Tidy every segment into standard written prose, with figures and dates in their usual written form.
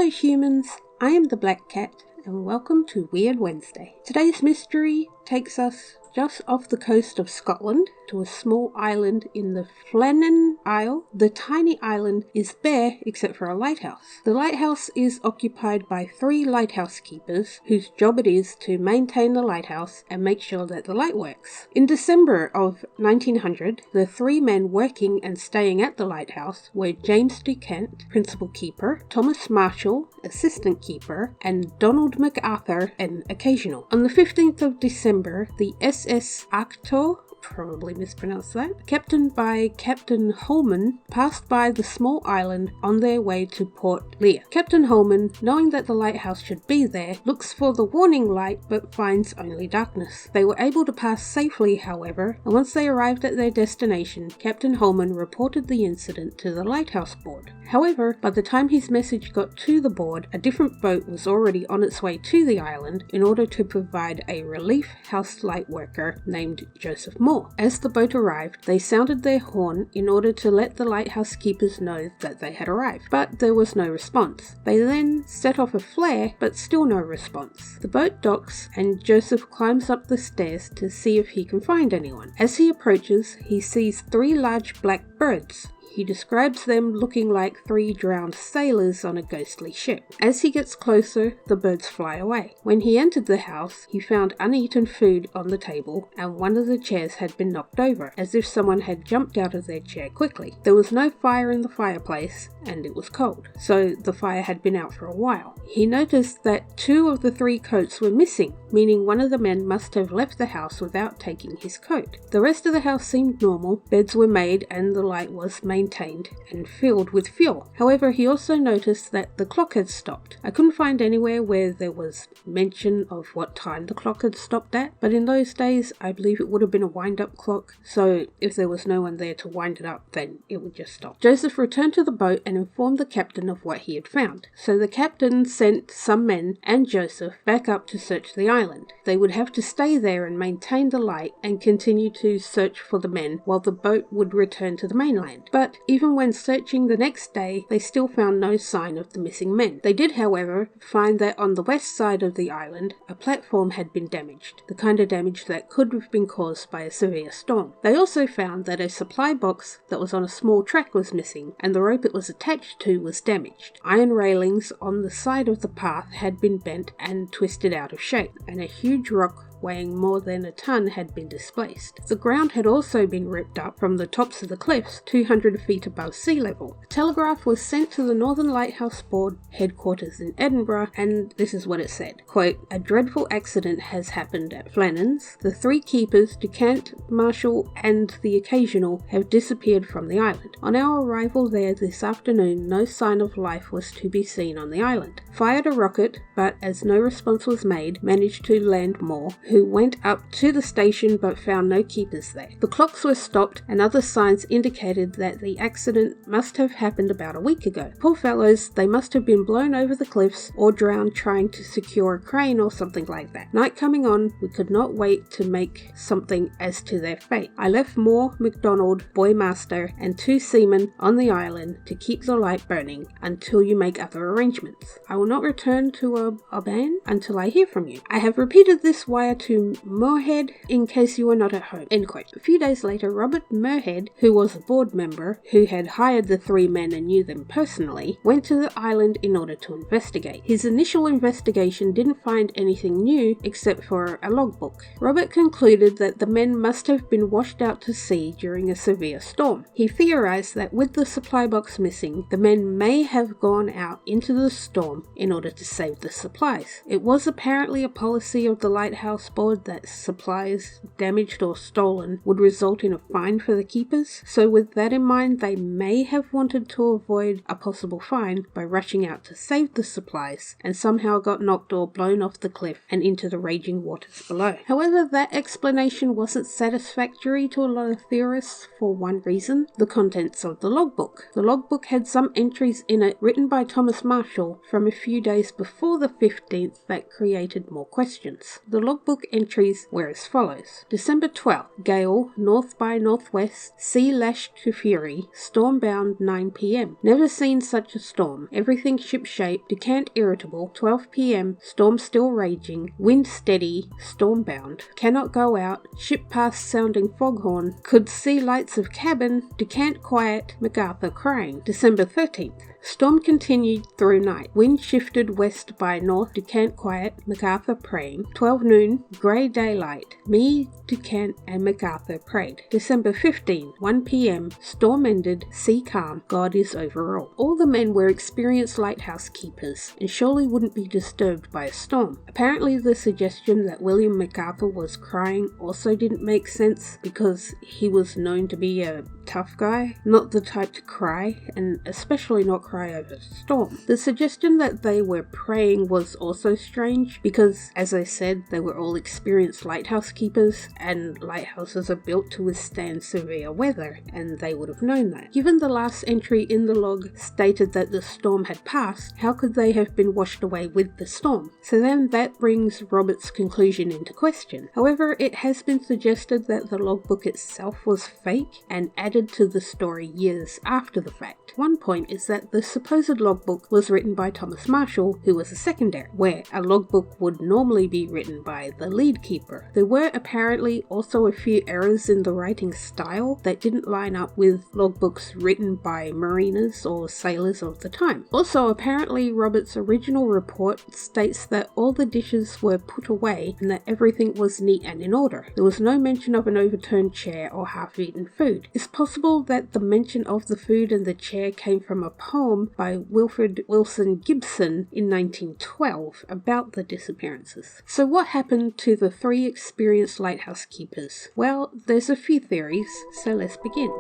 Hello humans, I am the Black Cat and welcome to Weird Wednesday. Today's mystery takes us just off the coast of Scotland to a small island in the Flannan Isle. The tiny island is bare except for a lighthouse. The lighthouse is occupied by 3 lighthouse keepers whose job it is to maintain the lighthouse and make sure that the light works. In December of 1900, the 3 men working and staying at the lighthouse were James DuCant, principal keeper, Thomas Marshall, assistant keeper, and Donald MacArthur, an occasional. On the 15th of December, the SS Arctur, probably mispronounced that, captained by Captain Holman, passed by the small island on their way to Port Lear. Captain Holman, knowing that the lighthouse should be there, looks for the warning light but finds only darkness. They were able to pass safely, however, and once they arrived at their destination, Captain Holman reported the incident to the lighthouse board. However, by the time his message got to the board, a different boat was already on its way to the island in order to provide a relief house light worker named Joseph Moore. As the boat arrived, they sounded their horn in order to let the lighthouse keepers know that they had arrived, but there was no response. They then set off a flare, but still no response. The boat docks and Joseph climbs up the stairs to see if he can find anyone. As he approaches, he sees 3 large black birds. He describes them looking like 3 drowned sailors on a ghostly ship. As he gets closer, the birds fly away. When he entered the house, he found uneaten food on the table and one of the chairs had been knocked over, as if someone had jumped out of their chair quickly. There was no fire in the fireplace and it was cold, so the fire had been out for a while. He noticed that 2 of the 3 coats were missing, meaning one of the men must have left the house without taking his coat. The rest of the house seemed normal. Beds were made and the light was maintained and filled with fuel. However, he also noticed that the clock had stopped. I couldn't find anywhere where there was mention of what time the clock had stopped at, but in those days I believe it would have been a wind-up clock, so if there was no one there to wind it up, then it would just stop. Joseph returned to the boat and informed the captain of what he had found. So the captain sent some men and Joseph back up to search the island. They would have to stay there and maintain the light and continue to search for the men while the boat would return to the mainland. But even when searching the next day, they still found no sign of the missing men. They did, however, find that on the west side of the island, a platform had been damaged, the kind of damage that could have been caused by a severe storm. They also found that a supply box that was on a small track was missing, and the rope it was attached to was damaged. Iron railings on the side of the path had been bent and twisted out of shape, and a huge rock weighing more than a ton had been displaced. The ground had also been ripped up from the tops of the cliffs 200 feet above sea level. A telegraph was sent to the Northern Lighthouse Board headquarters in Edinburgh, and this is what it said. Quote, "A dreadful accident has happened at Flannan's. The 3 keepers, DuCant, Marshall, and the occasional, have disappeared from the island. On our arrival there this afternoon, no sign of life was to be seen on the island. Fired a rocket, but as no response was made, managed to land more, who went up to the station but found no keepers there. The clocks were stopped and other signs indicated that the accident must have happened about a week ago. Poor fellows, they must have been blown over the cliffs or drowned trying to secure a crane or something like that. Night coming on, we could not wait to make something as to their fate. I left Moore, MacDonald, Boymaster, and 2 seamen on the island to keep the light burning until you make other arrangements. I will not return to Oban until I hear from you. I have repeated this wire to Moorhead in case you were not at home." End quote. A few days later, Robert Moorhead, who was a board member who had hired the 3 men and knew them personally, went to the island in order to investigate. His initial investigation didn't find anything new except for a logbook. Robert concluded that the men must have been washed out to sea during a severe storm. He theorized that with the supply box missing, the men may have gone out into the storm in order to save the supplies. It was apparently a policy of the lighthouse board that supplies damaged or stolen would result in a fine for the keepers, so with that in mind they may have wanted to avoid a possible fine by rushing out to save the supplies and somehow got knocked or blown off the cliff and into the raging waters below. However, that explanation wasn't satisfactory to a lot of theorists for one reason: the contents of the logbook. The logbook had some entries in it written by Thomas Marshall from a few days before the 15th that created more questions. The logbook logbook entries were as follows. December 12th, gale, north by northwest, sea lashed to fury, storm bound 9 p.m. Never seen such a storm. Everything ship-shape, decant irritable, 12 p.m, storm still raging, wind steady, storm bound. Cannot go out, ship past sounding foghorn, could see lights of cabin, decant quiet, MacArthur crying. December 13th. Storm continued through night. Wind shifted west by north, decant quiet, MacArthur praying. 12 noon, grey daylight. Me, decant and MacArthur prayed. December 15, 1 p.m, storm ended, sea calm, God is over all. All the men were experienced lighthouse keepers and surely wouldn't be disturbed by a storm. Apparently the suggestion that William MacArthur was crying also didn't make sense because he was known to be a tough guy, not the type to cry, and especially not cry over a storm. The suggestion that they were praying was also strange because, as I said, they were all experienced lighthouse keepers and lighthouses are built to withstand severe weather, and they would have known that. Given the last entry in the log stated that the storm had passed, how could they have been washed away with the storm? So then that brings Robert's conclusion into question. However, it has been suggested that the logbook itself was fake and added to the story years after the fact. One point is that the supposed logbook was written by Thomas Marshall, who was a secondary, where a logbook would normally be written by the lead keeper. There were apparently also a few errors in the writing style that didn't line up with logbooks written by mariners or sailors of the time. Also, apparently Robert's original report states that all the dishes were put away and that everything was neat and in order. There was no mention of an overturned chair or half-eaten food. It's possible that the mention of the food and the chair came from a poem by Wilfred Wilson Gibson in 1912 about the disappearances. So what happened to the 3 experienced lighthouse keepers? Well, there's a few theories, so let's begin.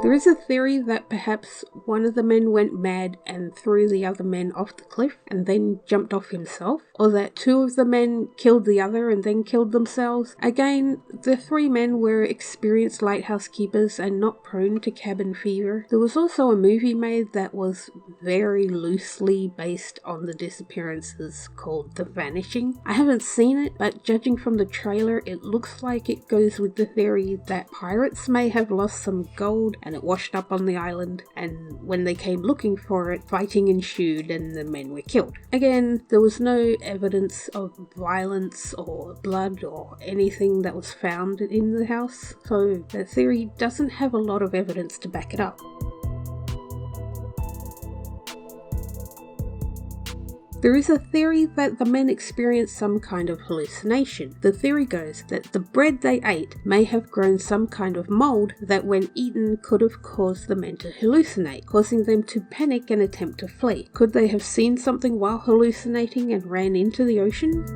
There is a theory that perhaps one of the men went mad and threw the other men off the cliff and then jumped off himself, or that 2 of the men killed the other and then killed themselves. Again, the 3 men were experienced lighthouse keepers and not prone to cabin fever. There was also a movie made that was very loosely based on the disappearances called The Vanishing. I haven't seen it, but judging from the trailer, it looks like it goes with the theory that pirates may have lost some gold and it washed up on the island, and when they came looking for it, fighting ensued and the men were killed. Again, there was no evidence of violence or blood or anything that was found in the house, so the theory doesn't have a lot of evidence to back it up. There is a theory that the men experienced some kind of hallucination. The theory goes that the bread they ate may have grown some kind of mold that when eaten could have caused the men to hallucinate, causing them to panic and attempt to flee. Could they have seen something while hallucinating and ran into the ocean?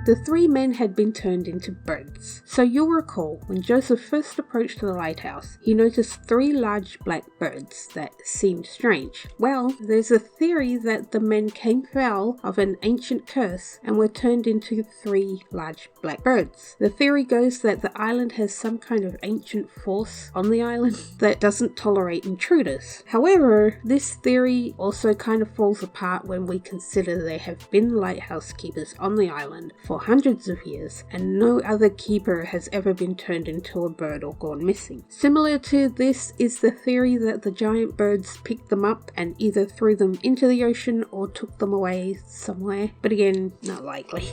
The 3 men had been turned into birds. So you'll recall, when Joseph first approached the lighthouse, he noticed 3 large black birds that seemed strange. Well, there's a theory that the men came foul of an ancient curse and were turned into 3 large black birds. The theory goes that the island has some kind of ancient force on the island that doesn't tolerate intruders. However, this theory also kind of falls apart when we consider there have been lighthouse keepers on the island for hundreds of years, and no other keeper has ever been turned into a bird or gone missing. Similar to this is the theory that the giant birds picked them up and either threw them into the ocean or took them away somewhere, but again, not likely.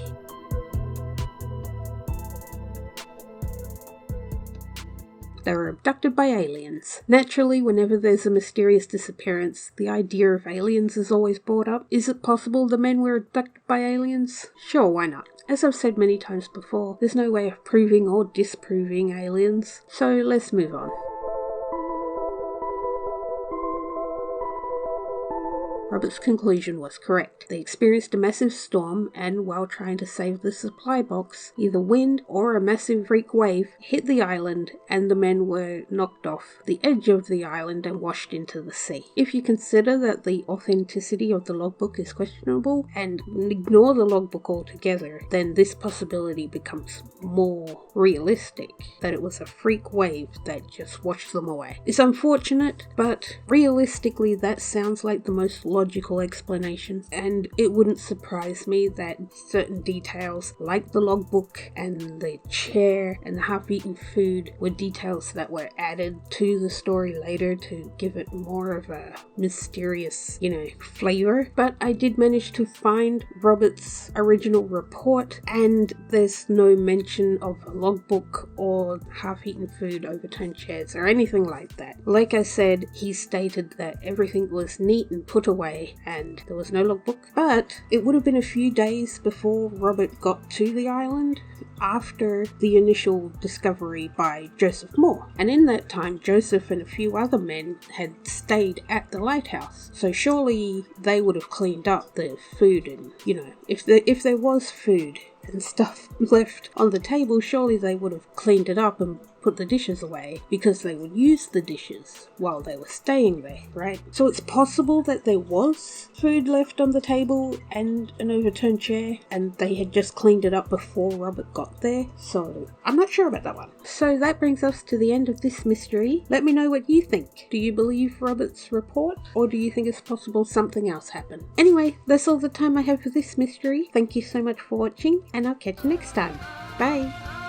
They were abducted by aliens. Naturally, whenever there's a mysterious disappearance, the idea of aliens is always brought up. Is it possible the men were abducted by aliens? Sure, why not? As I've said many times before, there's no way of proving or disproving aliens, so let's move on. Robert's conclusion was correct. They experienced a massive storm, and while trying to save the supply box, either wind or a massive freak wave hit the island, and the men were knocked off the edge of the island and washed into the sea. If you consider that the authenticity of the logbook is questionable and ignore the logbook altogether, then this possibility becomes more realistic, that it was a freak wave that just washed them away. It's unfortunate, but realistically that sounds like the most logical explanation, and it wouldn't surprise me that certain details like the logbook and the chair and the half-eaten food were details that were added to the story later to give it more of a mysterious, flavor. But I did manage to find Robert's original report, and there's no mention of a logbook or half-eaten food, overturned chairs, or anything like that. Like I said, he stated that everything was neat and put away, and there was no logbook. But it would have been a few days before Robert got to the island, after the initial discovery by Joseph Moore. And in that time, Joseph and a few other men had stayed at the lighthouse. So surely they would have cleaned up the food, and, if there was food and stuff left on the table, surely they would have cleaned it up and put the dishes away, because they would use the dishes while they were staying there, right? So it's possible that there was food left on the table and an overturned chair, and they had just cleaned it up before Robert got there. So I'm not sure about that one. So that brings us to the end of this mystery. Let me know what you think. Do you believe Robert's report, or do you think it's possible something else happened? Anyway, that's all the time I have for this mystery. Thank you so much for watching, and I'll catch you next time. Bye!